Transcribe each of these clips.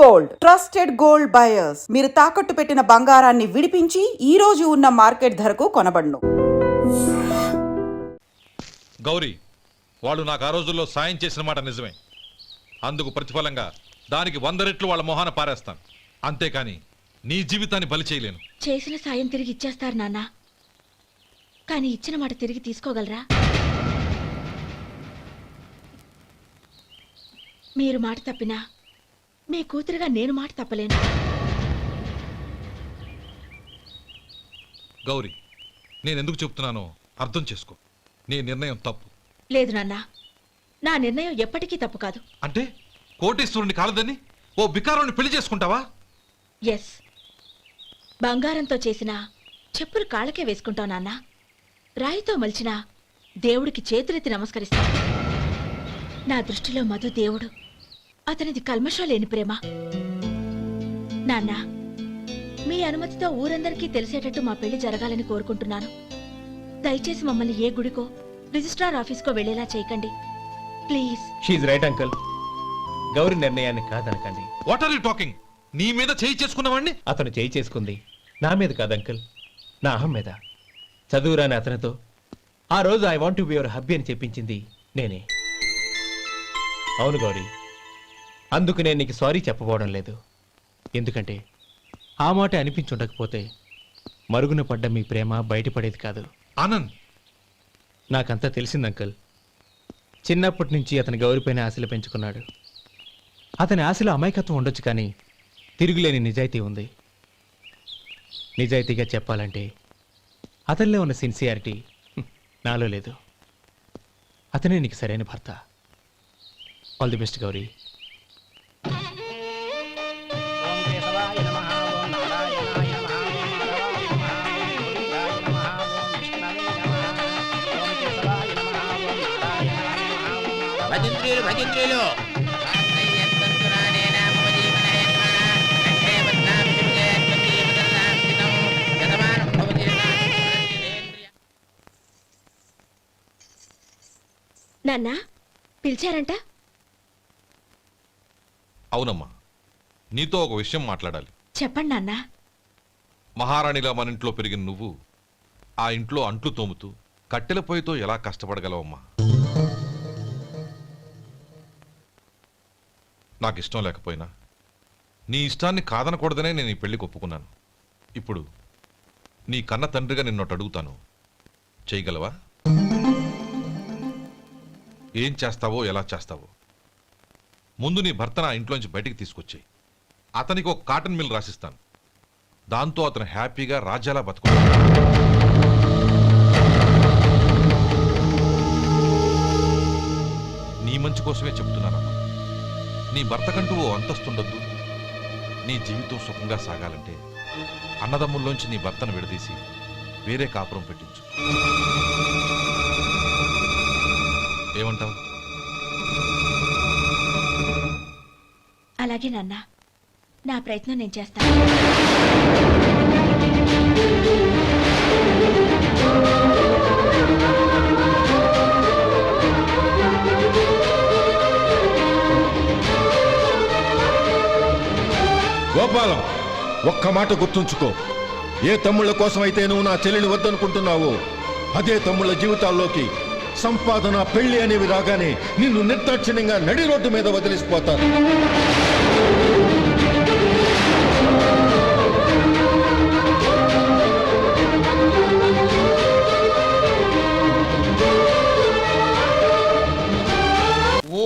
Gold, trusted gold buyers. మీరు తాకట్టు పెట్టిన బంగారాన్ని విడిపించి ఈ రోజు ఉన్న మార్కెట్ ధరకు కొనబడును. గౌరీ, వాళ్ళు నాకు ఆ రోజుల్లో సాయం చేసిన మాట నిజమే. అందుకు ప్రతిఫలంగా దానికి 100 రెట్లు వాళ్ళ మొహాన పారేస్తాను. అంతేకాని నీ జీవితాన్ని బలి చేయలేను. చేసిన సాయం తిరిగి ఇచ్చేస్తారు నాన్న, కానీ ఇచ్చిన మాట తిరిగి తీసుకోగలరా? మీరు మాట తప్పినా మీ కూతురుగా నేను మాట తప్పలేను. గౌరీ, నేనెందుకు చెప్తున్నానో అర్థం చేసుకో. నీ నిర్ణయం తప్పు. లేదు నాన్న, నా నిర్ణయం ఎప్పటికీ తప్పు కాదు. అంటే కోటీశ్వరుని కాలదని ఓ బికారుని పెళ్లి చేసుకుంటావా? ఎస్, బంగారంతో చేసిన చెప్పులు కాళ్ళకే వేసుకుంటావు నాన్న. రాయితో మలిచిన దేవుడికి చేతులెత్తి నమస్కరిస్తా. నా దృష్టిలో మధు దేవుడు, అతనిది కల్మషం లేని ప్రేమ. నాన్న, మీ అనుమతితో ఊరందరికీ తెలిసేటట్టు మా పెళ్లి జరగాలని కోరుకుంటున్నాను. దయచేసి మమ్మల్ని ఏ గుడికో రిజిస్ట్రార్ ఆఫీస్కో వెళ్లేలా చేయకండి ప్లీజ్. షీఈ్ రైట్ అంకుల్. గౌరీ నిర్ణయాన్ని కాదనకండి. What are you talking? నీ మీద చేయి చేసుకున్నవాడిని అతను చేయి చేసుకుంది నా మీద కాదు అంకుల్, నా అహం మీద. చదువురాని అతనితో ఆ రోజు I want to be your hubby అని చెప్పించింది నేనే. అవును గౌరీ, అందుకు నేను నీకు సారీ చెప్పబోవడం లేదు. ఎందుకంటే ఆ మాట అనిపించుండకపోతే మరుగున పడ్డ మీ ప్రేమ బయటపడేది కాదు. ఆనంద్, నాకంతా తెలిసింది అంకుల్. చిన్నప్పటి నుంచి అతని గౌరీపైన ఆశలు పెంచుకున్నాడు. అతని ఆశలో అమాయకత్వం ఉండొచ్చు, కానీ తిరుగులేని నిజాయితీ ఉంది. నిజాయితీగా చెప్పాలంటే అతనిలో ఉన్న సిన్సియారిటీ నాలో లేదు. అతనే నీకు సరైన భర్త. All the best Gauri. భజంత్రీలు నాన్న, పిలిచారంట? అవునమ్మా, నీతో ఒక విషయం మాట్లాడాలి. చెప్పండి నాన్న. మహారాణిలా మన ఇంట్లో పెరిగిన నువ్వు ఆ ఇంట్లో అంట్లు తోముతూ కట్టెల పొయ్యితో ఎలా కష్టపడగలవమ్మా? నాకు ఇష్టం లేకపోయినా నీ ఇష్టాన్ని కాదనకూడదనే నేను ఈ పెళ్లికి ఒప్పుకున్నాను. ఇప్పుడు నీ కన్న తండ్రిగా నిన్నొట్టు అడుగుతాను, చేయగలవా? ఏం చేస్తావో, ఎలా చేస్తావో ముందు నీ భర్తను ఆ ఇంట్లోంచి బయటికి తీసుకొచ్చేయి. అతనికి ఒక కాటన్ మిల్ రాసిస్తాను. దాంతో అతను హ్యాపీగా రాజ్యాలా బతుకుతాడు. నీ మంచి కోసమే చెప్తున్నానమ్మా. నీ భర్తకంటూ ఓ అంతస్తుండొద్దు. నీ జీవితం సుఖంగా సాగాలంటే అన్నదమ్ముల్లోంచి నీ భర్తను విడదీసి వేరే కాపురం పెట్టించు. ఏమంటావు? అలాగే నాన్న, నా ప్రయత్నం నేను చేస్తాను. గోపాలం, ఒక్క మాట గుర్తుంచుకో. ఏ తమ్ముళ్ళ కోసమైతే నువ్వు నా చెల్లిని వద్దనుకుంటున్నావో అదే తమ్ముళ్ళ జీవితాల్లోకి సంపాదన, పెళ్లి అనేవి రాగానే నిన్ను నిర్దాక్షిణ్యంగా నడి రోడ్డు మీద వదిలిసిపోతారు.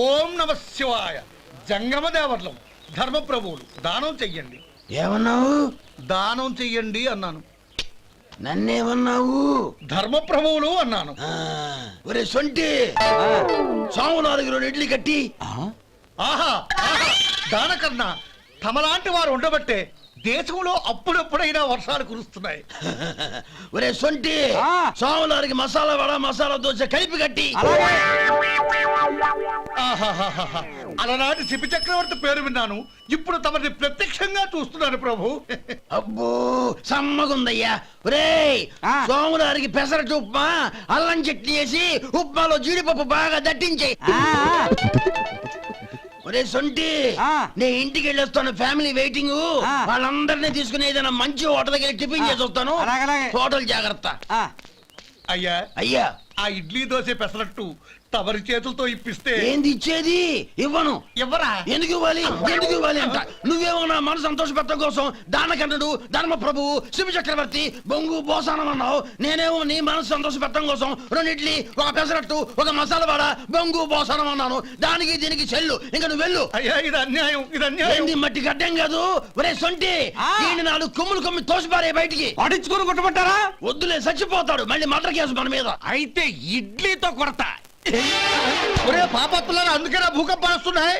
ఓం నమ శివాయ. జంగమదేవర్లం, ధర్మప్రభువులు, దానం చెయ్యండి. ఏమన్నావు? దానం చెయ్యండి అన్నాను. నన్నేమన్నావు? ధర్మప్రభువులు అన్నాను. ఒరే సొంటి, సాము 4 ఇడ్లీ కట్టి. ఆహా, దానకన్నా తమలాంటి వారు ఉండబట్టే దేశంలో అప్పుడెప్పుడైనా వర్షాలు కురుస్తున్నాయి. ఒరే సొంటి, సాము 4 మసాలా వడ, మసాలా దోశ కలిపి కట్టి. ఆహాహాహా, అలనాటి శిపి చక్రవర్తి పేరు విన్నాను, ఇప్పుడు తమని ప్రత్యక్షంగా చూస్తున్నాను ప్రభు. అబ్బో సమ్మగుందయ్యా. ఒరే సోములారికి పెసరట్టు ఉప్మా, అల్లం చట్నీ వేసి ఉప్మాలో జీడిపప్పు బాగా దట్టించే. ఒరే సొంటి నేను ఇంటికి వెళ్ళొస్తాను, ఫ్యామిలీ వెయిటింగ్. వాళ్ళందరినీ తీసుకుని ఏదైనా మంచి హోటల్ దగ్గర టిఫిన్ చేసి వస్తాను. హోటల్ జాగ్రత్త. అయ్యా అయ్యా ఆ ఇడ్లీ దోశ పెసరట్టు తమరి చేతులతో ఇప్పిస్తే ఏంది ఇచ్చేది? ఇవ్వను. ఎవరా ఎందుకు ఇవ్వాలి? ఎందుకు ఇవ్వాలి అంట? నువ్వేమో నా మనసు సంతోషపెట్టడం కోసం దానకన్నుడు, ధర్మ ప్రభువు, శివ చక్రవర్తి, బొంగు బోసానం అన్నావు. నేనేమో నీ మనసు సంతోషపెట్టడం కోసం 2 ఇడ్లీ, ఒక పెసరట్టు, ఒక మసాలా వడ, బొంగు బోసానం అన్నాను. దానికి దీనికి చెల్లు. ఇంకా నువ్వు వెళ్ళు. అయ్యా ఇది అన్యాయం, ఇది అన్యాయం. ఏంది మట్టి గడ్డం కాదు. ఒరే సొంటి, ఈయన 4 కొమ్ములు కొమ్మి తోసిపారే బయటికి. పడించుకొని కొట్టమంటారా? వద్దులే, చచ్చిపోతాడు. మళ్ళీ మర్డర్ కేసు మన మీద. అయితే ఇడ్లీతో కొడతా. ఒరే పాపత్తులారా, అందుకే నా భూకంపాలు వస్తున్నాయి.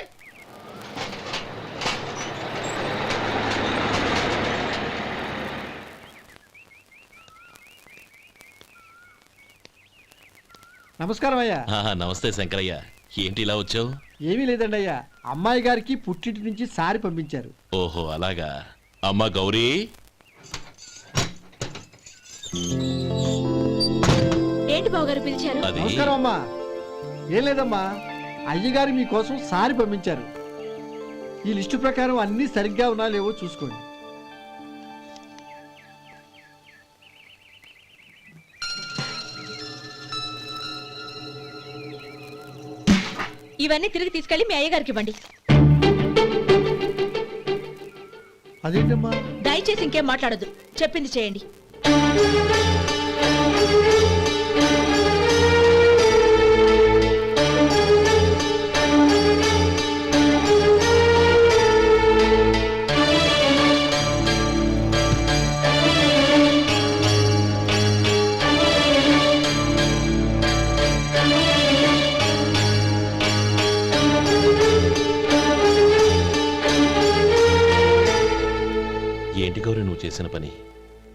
నమస్కారం అయ్యా. నమస్తే శంకరయ్య, ఏంటి ఇలా వచ్చావు? ఏమీ లేదండి అయ్యా, అమ్మాయి గారికి పుట్టింటి నుంచి సారి పంపించారు. ఓహో అలాగా. అమ్మా గౌరీ, ఏంటి బావగారు పిలిచారు? అది నమస్కారం అమ్మా. ఏం లేదమ్మా, అయ్యగారు మీకోసం సారి పంపించారు. ఈ లిస్టు ప్రకారం అన్నీ సరిగ్గా ఉన్నా లేవో చూసుకోండి. ఇవన్నీ తిరిగి తీసుకెళ్లి మీ అయ్యగారికి ఇవ్వండి. అదేంటమ్మా? దయచేసి ఇంకేం మాట్లాడొద్దు, చెప్పింది చేయండి. ఏంటి గౌరీ నువ్వు చేసిన పని?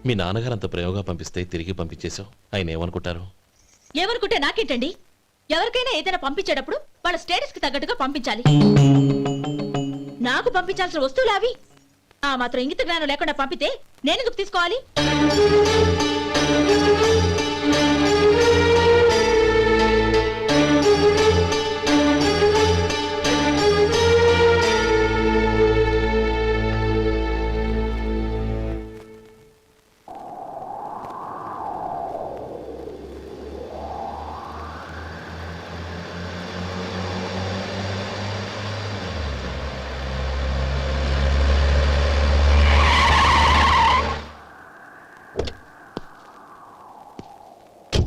మీ నాన్నగారు అంత ప్రేమగా పంపిస్తే తిరిగి పంపించేశావు. ఆయన ఏమనుకుంటారు? ఏమనుకుంటే నాకేంటండి? ఎవరికైనా ఏదైనా పంపించేటప్పుడు వాళ్ళ స్టేటస్ కి తగ్గట్టుగా పంపించాలి. నాకు పంపించాల్సిన వస్తువులు అవి. ఆ మాత్రం ఇంగిత జ్ఞానం లేకుండా పంపితే నేనెందుకు తీసుకోవాలి?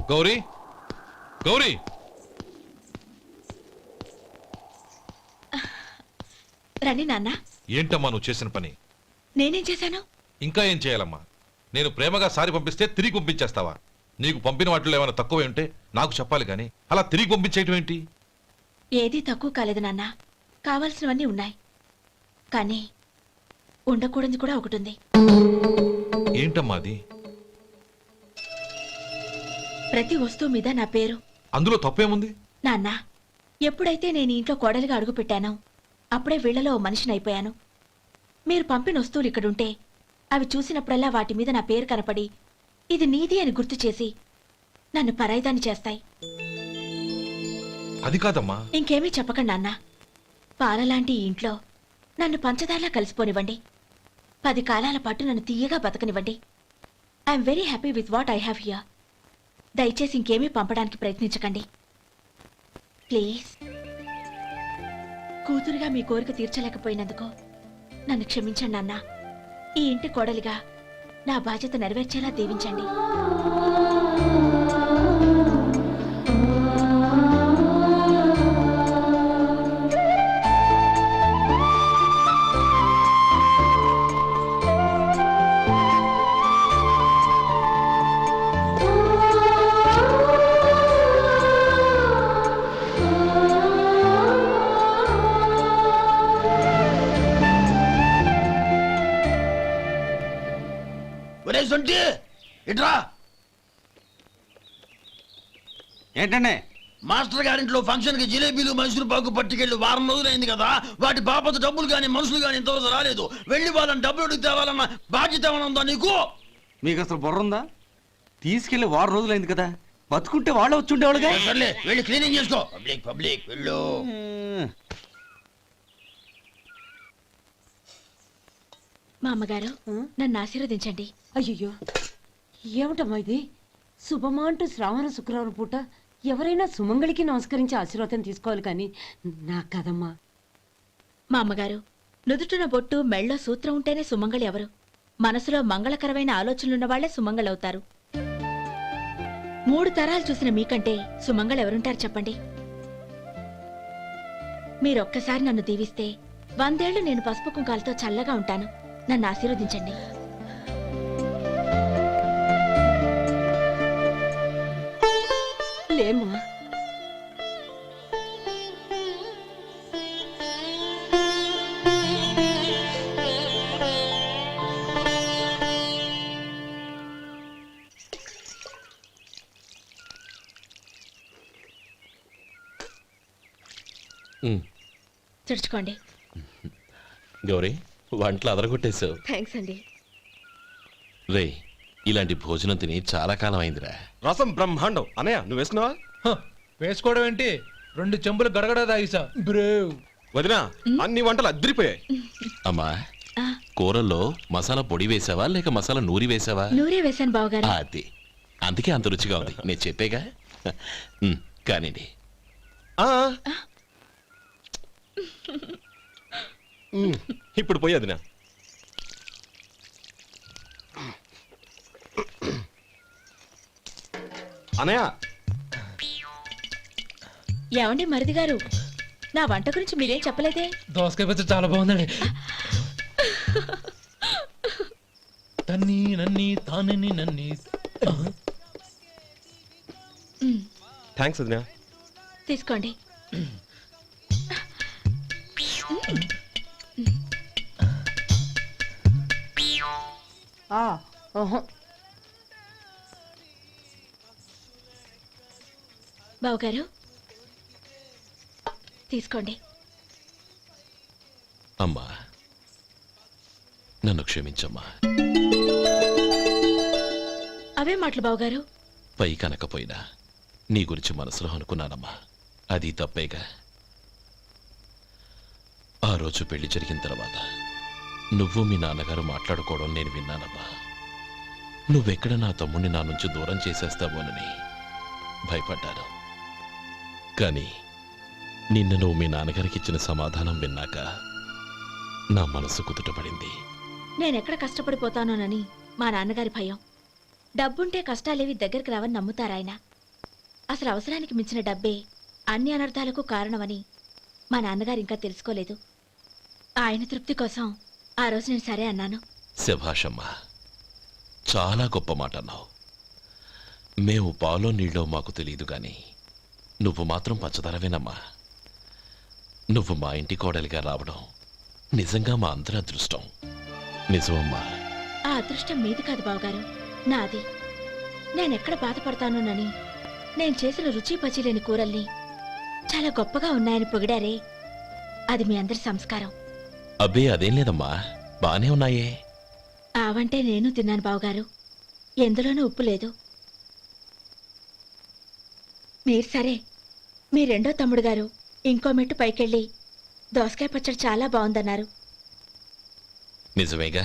గౌరీ, గౌరీ, రండి నాన్న. ఏంటమ్మా నువ్వు చేసిన పని? నేనేం చేశాను? ఇంకా ఏం చేయాలమ్మా? నేను ప్రేమగా సారి పంపిస్తే తిరిగి పంపించేస్తావా? నీకు పంపిన వాటిలో ఏమైనా తక్కువ ఉంటే నాకు చెప్పాలి కానీ అలా తిరిగి పంపించేయటం ఏంటి? ఏదీ తక్కువ కాలేదు నాన్న, కావాల్సినవన్నీ ఉన్నాయి. కానీ ఉండకూడదు కూడా ఒకటి ఉంది. ఏంటమ్మా అది? ప్రతి వస్తువు మీద నా పేరు. అందులో తప్పేముంది? నాన్న, ఎప్పుడైతే నేను ఇంట్లో కోడలిగా అడుగు పెట్టానో అప్పుడే వీళ్లలో ఓ మనిషిని అయిపోయాను. మీరు పంపిన వస్తువులు ఇక్కడుంటే అవి చూసినప్పుడల్లా వాటి మీద నా పేరు కనపడి ఇది నీది అని గుర్తు చేసి నన్ను పరాయిదాన్ని చేస్తాయి. అది కాదమ్మా. ఇంకేమీ చెప్పకండి నాన్న. పాలలాంటి ఈ ఇంట్లో నన్ను పంచదారలా కలిసిపోనివ్వండి. 10 కాలాల పాటు నన్ను తీయగా బతకనివ్వండి. I'm very happy with what I have here. దయచేసి ఇంకేమీ పంపడానికి ప్రయత్నించకండి ప్లీజ్. కూతురుగా మీ కోరిక తీర్చలేకపోయినందుకు నన్ను క్షమించండి నాన్న. ఈ ఇంటి కోడలిగా నా బాధ్యత నెరవేర్చేలా దీవించండి. ఒరే సొంటి, ఇట్రా. ఏంటండి? మాస్టర్ గారింట్లో ఫంక్షన్ కి జిలేబీలు, మైసూరు పాకు పట్టుకెళ్ళి 1 వారం రోజులైంది కదా. వాటి బాపత డబ్బులు కానీ మనుషులు కానీ ఇంతవరకు రాలేదు. వెళ్ళి వాళ్ళని డబ్బులు అడిగి తేవాలన్న బాధ్యత ఏమైనా ఉందా నీకు? మీకు అసలు బుర్ర ఉందా? తీసుకెళ్లి 1 వారం రోజులైంది కదా, బతుకుంటే వాళ్ళు వచ్చి ఉండేవాళ్ళుగా. సర్లే, వెళ్ళి క్లీనింగ్ చేసుకో. పబ్లిక్ పబ్లిక్ వెళ్ళు. మా అమ్మగారు నన్ను ఆశీర్వదించండి. అయ్యో ఏమిటమ్మా ఇది? శుభమా అంటూ శ్రావణ శుక్రవారం పూట ఎవరైనా సుమంగళికి నమస్కరించి ఆశీర్వాదం తీసుకోవాలి కానీ నాకు కదమ్మా. మా అమ్మగారు, నుదుటిన బొట్టు మెళ్ళో సూత్రం ఉంటేనే సుమంగళి ఎవరు? మనసులో మంగళకరమైన ఆలోచనలున్న వాళ్లే సుమంగళవుతారు. 3 తరాలు చూసిన మీకంటే సుమంగళ ఎవరుంటారు చెప్పండి? మీరొక్కసారి నన్ను దీవిస్తే 100 ఏళ్లు నేను పసుపు కుంకాలతో చల్లగా ఉంటాను. నన్ను ఆశీర్వదించండి. లేమ్మా. తుడుచుకోండి. గౌరీ వంటలు అదరగొట్టేశావు. థ్యాంక్స్ అండి. రే ఇలాంటి భోజనం తిని చాలా కాలం అయిందిరా. రసం బ్రహ్మాండం. అనయ్య నువ్వు వేసుకున్నావా? వేసుకోవడం ఏంటి, 2 చెంబులు గడగడ తాగిసా బ్రేవ్. వదినా అన్ని వంటలు అద్దరిపోయాయి. అమ్మా ఆ, కూరల్లో మసాలా పొడి వేసావా లేక మసాలా నూరి వేసావా? నూరే వేశాను బావగారు. అది అందుకే అంత రుచిగా ఉంది. నేను చెప్పేగా. కానివ్వండి. ఆ. ఇప్పుడు పోయి వదినా. అనయ్య ఏమండి మరిది గారు, నా వంట గురించి మీరేం చెప్పలేదే? దోసకాయ పచ్చడి చాలా బాగుందండి. తన్ని నన్ని తానని నన్ని. థ్యాంక్స్ వదినా. తీసుకోండి. బావగారు తీసుకోండి. అమ్మా నన్ను క్షమించమ్మా. అవే మాటలు బావగారు. పై కనకపోయినా నీ గురించి మనసులో అనుకున్నానమ్మా. అది తప్పేగా. ఆ రోజు పెళ్లి జరిగిన తర్వాత నువ్వు మీ నాన్నగారు మాట్లాడుకోవడం నేను విన్నానమ్మా. నువ్వెక్కడ నా తమ్ముడిని నా నుంచి దూరం చేసేస్తావోనని భయపడ్డాను. కానీ నిన్న నువ్వు మీ నాన్నగారికి ఇచ్చిన సమాధానం విన్నాక నా మనసు కుదుటపడింది. నేనెక్కడ కష్టపడిపోతానోనని మా నాన్నగారి భయం. డబ్బుంటే కష్టాలేవి దగ్గరికి రావని నమ్ముతారాయన. అసలు అవసరానికి మించిన డబ్బే అన్ని అనర్థాలకు కారణమని మా నాన్నగారు ఇంకా తెలుసుకోలేదు. ఆయన తృప్తి కోసం ఆ రోజు నేను సరే అన్నాను. శభాషమ్మా, చాలా గొప్ప మాట అన్నావు. మేము పాలో నీళ్ళో మాకు తెలియదు గాని నువ్వు మాత్రం పచ్చదరవేనమ్మా. నువ్వు మా ఇంటి కోడలిగా రావడం నిజంగా మా అందరి అదృష్టం. నిజమమ్మా. ఆ అదృష్టం మీది కాదు బావగారు, నాది. నేనెక్కడ బాధపడతానోనని నేను చేసిన రుచి పచిలేని కూరల్ని చాలా గొప్పగా ఉన్నాయని పొగిడారే, అది మీ అందరి సంస్కారం. అబ్బే అదేం లేదమ్మా, బానే ఉన్నాయే. ఆవంటే నేను తిన్నాను బావగారు, ఎందులోనూ ఉప్పు లేదు. మీరు సరే, మీ రెండో తమ్ముడు గారు ఇంకో మెట్టు పైకెళ్ళి దోసకాయ పచ్చడి చాలా బాగుందన్నారు. నిజమేగా?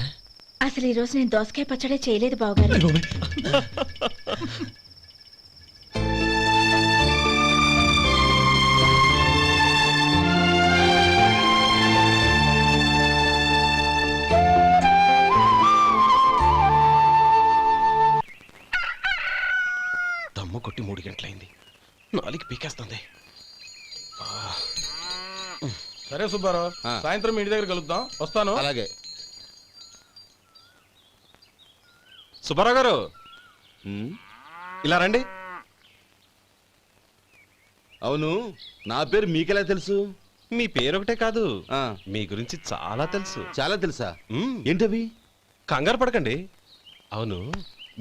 అసలు ఈరోజు నేను దోసకాయ పచ్చడే చేయలేదు బావగారు. దమ్ము కొట్టి 3 గంటలైంది. 4కి పీకేస్తుంది. సరే సుబ్బారావు, సాయంత్రం ఇంటి దగ్గర కలుద్దాం. వస్తాను. అలాగే. సుబ్బారావు గారు ఇలా రండి. అవును, నా పేరు మీకెలా తెలుసు? మీ పేరు ఒకటే కాదు, మీ గురించి చాలా తెలుసు. చాలా తెలుసా? ఏంటవి? కంగారు పడకండి. అవును,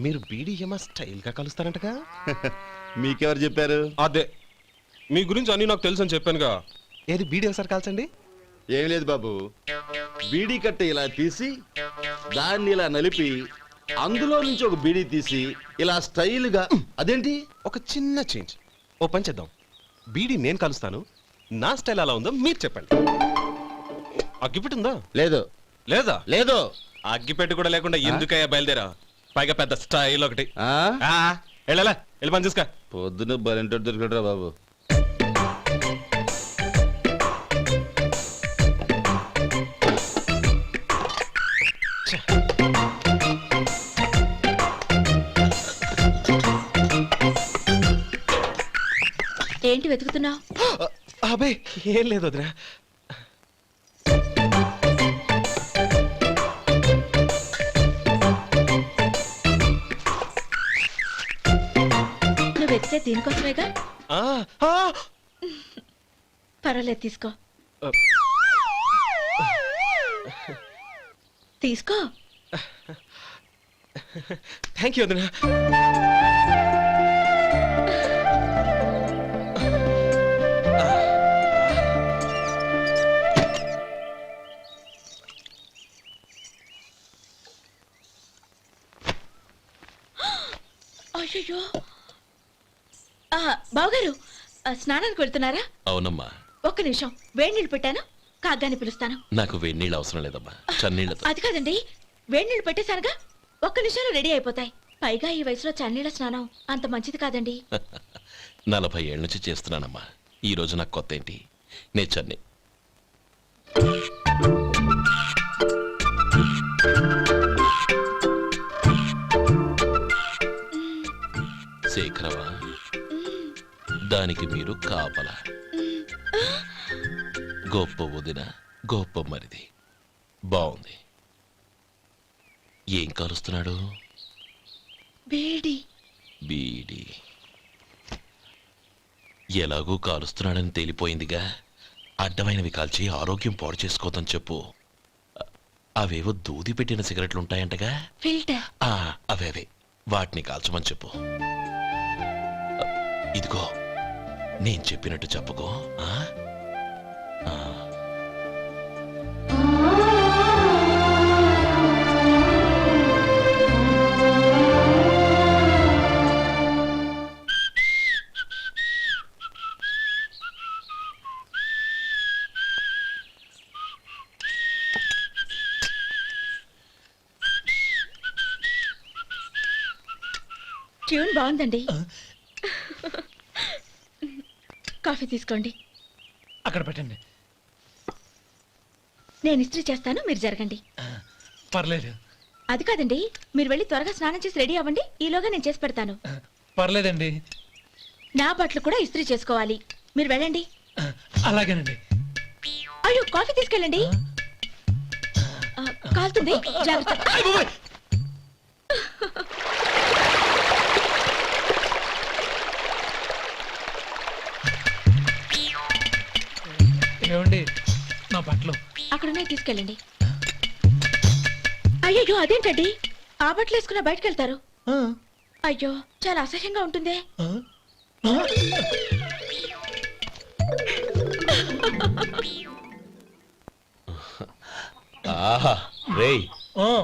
మీరు బీడీఎం స్టైల్ గా కలుస్తారంటగా? మీకెవరు చెప్పారు? అదే, మీ గురించి అన్ని నాకు తెలుసు అని చెప్పానుగా. ఏది బీడీ ఒకసారి కాల్చండి. ఏం లేదు బాబు, బీడీ కట్ట ఇలా తీసి దాన్ని ఇలా నలిపి అందులో నుంచి ఒక బీడీ తీసి ఇలా స్టైల్గా. అదేంటి? ఒక చిన్న చేంజ్. ఓ పని చేద్దాం, బీడీ నేను కలుస్తాను, నా స్టైల్ అలా ఉందో మీరు చెప్పండి. అగ్గిపెట్టి ఉందా? లేదు. లేదా లేదు. అగ్గిపెట్టు కూడా లేకుండా ఎందుకయ్యా బయలుదేరా? పైగా పెద్ద స్టైల్ ఒకటి. ఆ? వెళ్ళాలా వెళ్ళి పని చూసుకో. పొద్దున బలింటోడు దొరికడరా బాబు. ఏంటి వెతుకుతున్నావు? అబే ఏం లేదు వదినా. నువ్వు వెతికే దీనికోసమేగా. ఆ, ఆ, పర్వాలేదు, తీసుకో తీసుకో. థ్యాంక్ యూ వదినా. అయ్యో, బావగారు స్నానానికి వెళ్తున్నారా? అవునమ్మా. ఒక్క నిమిషం, వేడి నీళ్ళు పెట్టాను, కాగ్గాని పిలుస్తాను. నాకు వేడినీళ్ళు అవసరం లేదమ్మా, చన్నీళ్ళతో. అది కాదండి, వేడి నీళ్ళు పెట్టేశానుగా, ఒక్క నిమిషంలో రెడీ అయిపోతాయి. పైగా ఈ వయసులో చన్నీళ్ళ స్నానం అంత మంచిది కాదండి. 40 ఏళ్ళ నుంచి చేస్తున్నానమ్మా. ఈ రోజు నాకు కొత్త ఏంటి? నే చన్నీ. శేఖరవా, దానికి మీరు కాపలా. గొప్ప వదిన, గొప్ప మరిది. బాగుంది. ఏం కాలుస్తున్నాడు? వేడి. బీడి. ఎలాగూ కాలుస్తున్నాడని తేలిపోయిందిగా. అడ్డమైనవి కాల్చి ఆరోగ్యం పాడు చేసుకోదని చెప్పు. అవేవో దూది పెట్టిన సిగరెట్లుంటాయంటగా. ఫిల్టర్. అవే వాటిని కాల్చమని చెప్పు. ఇదిగో నేను చెప్పినట్టు చెప్పుకో. ట్యూన్ బాగుందండి. కాఫీ తీసుకోండి. అక్కడ పెట్టండి. నేను ఇస్త్రీ చేస్తాను, మీరు జరగండి. పర్లేదు. అది కాదండి, మీరు వెళ్ళి త్వరగా స్నానం చేసి రెడీ అవ్వండి, ఈలోగా నేను చేసి పెడతాను. పర్లేదండి. నా బట్టలు కూడా ఇస్త్రీ చేసుకోవాలి, మీరు వెళ్ళండి. అలాగేనండి. అయ్యో, కాఫీ తీసుకెళ్ళండి. కాలుతుంది, జాగ్రత్త. ఏమండి, నా బట్టలు అక్కడున్నాయి, తీసుకెళ్ళండి. అయ్యో, అదేంటండి, ఆ బట్టలు వేసుకున్న బయటకు వెళ్తారు? అయ్యో, చాలా అసహ్యంగా ఉంటుందే. ఆహా రేయ్,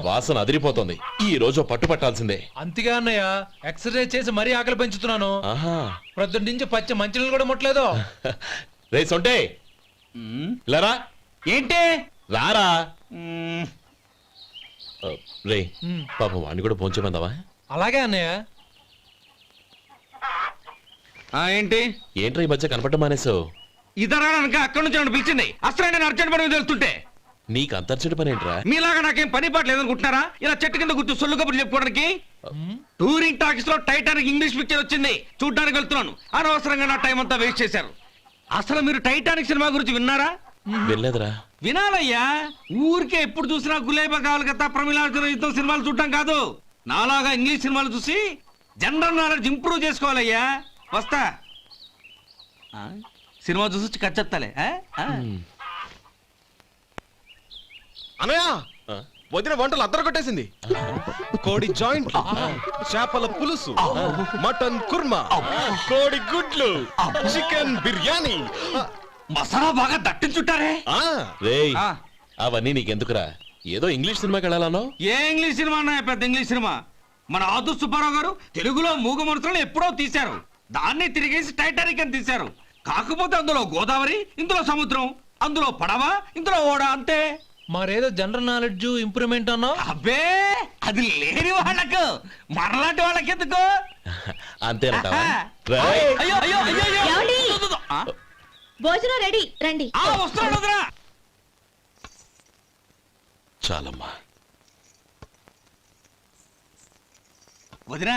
వాసన అదిరిపోతుంది. ఈ రోజు పట్టుపట్టాల్సిందే. అంతిగా అన్నయ్య, ఎక్సర్సైజ్ చేసి మరీ ఆకలి పెంచుతున్నాను. ఆహా, ప్రొద్దున నుంచి పచ్చ మంచినీళ్ళు కూడా ముట్టలేదు. రే సొంటే, లరా. ఏంటి? రారా. రే పాపం వాడిని కూడా పోంచమందావా? అలాగే అన్నయ్య. ఏంటి? ఏంట్రా ఈ మధ్య కనపడటం మానేసావు? ఇద్దరా అక్కడి నుంచి నన్ను పిలిచింది. అసలు నేను అర్జెంట్ పని మీద వెళ్తుంటే నీకు అంతర్చడి పని ఏంట్రా? మీలాగా నాకేం పని పాట లేదనుకుంటున్నారా? ఇలా చెట్టు కింద కూర్చో సొల్లు కబుర్లు చెప్పుకోవడానికి. టూరింగ్ టాకీస్ లో టైటానిక్ ఇంగ్లీష్ పిక్చర్ వచ్చింది, చూడ్డానికి వెళ్తున్నాను. అనవసరంగా నా టైం అంతా వేస్ట్ చేశారు. అసలు మీరు టైటానిక్ సినిమా గురించి విన్నారా? వెళ్ళలేదురా. వినాలయ్యా. ఊరికే ఎప్పుడు చూసినా గులేబా కావాలి కదా, ప్రమిళార్జున యుద్ధం సినిమాలు చూడటం కాదు. నాలాగా ఇంగ్లీష్ సినిమాలు చూసి జనరల్ నాలెడ్జ్ ఇంప్రూవ్ చేసుకోవాలయ్యా. వస్తా. సినిమా చూసి కచ్చెత్తాలే. అనయ్య, వదిన వంటలు అద్దరు కొట్టేసింది. కోడి జాయింట్, చేపల పులుసు, మటన్ కుర్మా, కోడి గుడ్లు, చికెన్ బిర్యానీ, మసాలా బాగా దట్టించుంటారే. రేయ్, అవన్నీ నీకెందుకురా? ఏదో ఇంగ్లీష్ సినిమాకి వెళ్ళాలనో? ఏ ఇంగ్లీష్ సినిమా అన్నా? పెద్ద ఇంగ్లీష్ సినిమా. మన ఆదు సుబ్బారావు గారు తెలుగులో మూగ మనుషులను ఎప్పుడో తీశారు. దాన్ని తిరిగేసి టైటానిక్ అని తీశారు. కాకపోతే అందులో గోదావరి, ఇందులో సముద్రం, అందులో పడవ, ఇందులో ఓడ, అంతే. మరేదో జనరల్ నాలెడ్జ్ ఇంప్రూవ్మెంట్ అన్నావు. అబ్బే అది లేని వాళ్ళకు మనలాంటి వాళ్ళకి ఎందుకు? అంతేనంటావా? ఆహా. రేయ్. అయ్యో అయ్యో అయ్యో అయ్యో. ఏమండి? ఆ? భోజనం రెడీ రండి. వస్తున్నాడు వదరా. చాలమ్మా. వదినా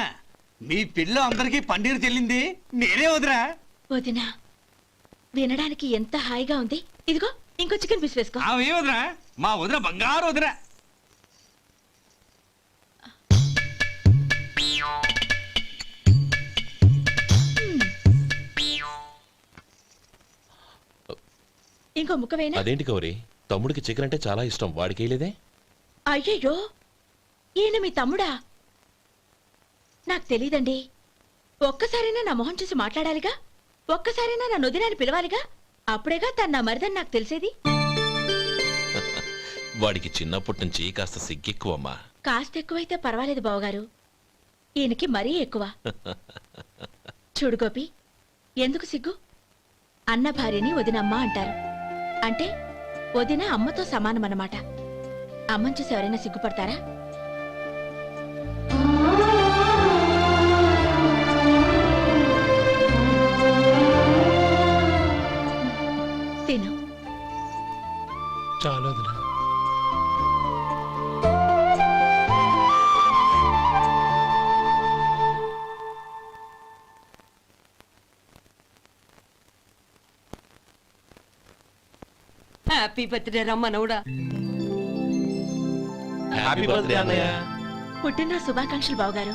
మీ పిల్ల అందరికీ పన్నీరు చెల్లింది నేనే వదినా. వదినా వినడానికి ఎంత హాయిగా ఉంది. ఇదిగో ఇంకో చికెన్ పీస్ వేసుకో. ఏ వదినా మా వదిన బంగారు వదినా. ఇంకో ముక్క వేయనా? అదేంటి గౌరీ, తమ్ముడికి చికెన్ అంటే చాలా ఇష్టం, వాడికి వేయలేదే? అయ్యయ్యో ఈయన మీ తమ్ముడా? నాకు తెలీదండి. ఒక్కసారైనా నా మొహం చూసి మాట్లాడాలిగా, ఒక్కసారైనా నా నొదినాన్ని పిలవాలిగా, అప్పుడేగా తను నా మరిదని నాకు తెలిసేది. వాడికి చిన్నప్పటి నుంచి కాస్త సిగ్గెక్కువమ్మా. కాస్త ఎక్కువైతే పర్వాలేదు బావగారు, ఈయనకి మరీ ఎక్కువ. చూడు గోపి, ఎందుకు సిగ్గు? అన్న భార్యని వదినమ్మ అంటారు. అంటే వదిన అమ్మతో సమానమన్నమాట. అమ్మని చూసి ఎవరైనా సిగ్గుపడతారా? తిను. చాలా వదినా. హ్యాపీ బర్త్డే రా మనవడా. హ్యాపీ బర్త్డే అన్నయ్య. పుట్టిన శుభాకాంక్షలు బావగారు.